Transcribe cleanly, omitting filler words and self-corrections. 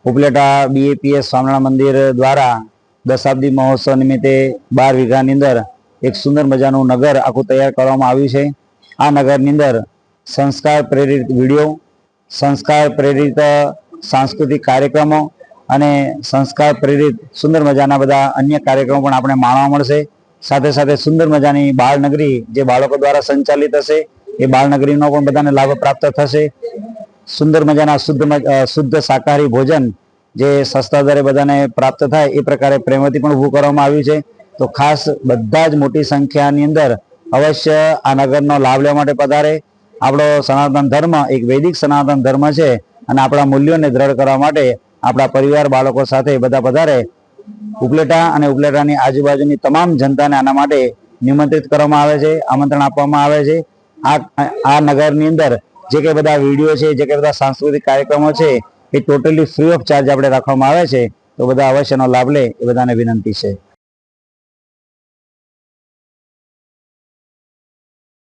Upleta BAPS Swaminarayan મંદિર દ્વારા દશાબ્દી મહોત્સવ નિમિત્તે 12 વીઘાની અંદર એક સુંદર મજાનું નગર આખું તૈયાર કરવામાં આવ્યું છે। આ નગરની અંદર સંસ્કાર પ્રેરિત વિડીયો, સંસ્કાર પ્રેરિત સાંસ્કૃતિક કાર્યક્રમો અને સંસ્કાર પ્રેરિત સુંદર મજાના બધા અન્ય કાર્યક્રમો પણ આપણે માણવા મળશે। સાથે સાથે સુંદર મજાની બાળનગરી જે બાળકો દ્વારા સંચાલિત હશે એ બાળનગરીનો પણ બધાને લાભ પ્રાપ્ત થશે। સુંદર મજાના શુદ્ધ શાકાહારી ભોજન જે સસ્તા દરે બધાને પ્રાપ્ત થાય એ પ્રકારે પ્રેમથી પણ ઊભું કરવામાં આવ્યું છે। તો ખાસ બધા જ મોટી સંખ્યાની અંદર અવશ્ય આ નગરનો લાભ લેવા માટે પધારે। આપણો સનાતન ધર્મ એક વૈદિક સનાતન ધર્મ છે અને આપણા મૂલ્યોને દ્રઢ કરવા માટે આપણા પરિવાર બાળકો સાથે બધા પધારે। ઉપલેટા અને ઉપલેટાની આજુબાજુની તમામ જનતાને આના માટે નિમંત્રિત કરવામાં આવે છે, આમંત્રણ આપવામાં આવે છે। આ નગરની અંદર જે કંઈ બધા વિડીયો છે, જે કંઈ બધા સાંસ્કૃતિક કાર્યક્રમો છે એ ટોટલી ફ્રી ઓફ ચાર્જ આપણે રાખવામાં આવે છે। તો બધા અવશ્યનો લાભ લે એ બધાને વિનંતી છે।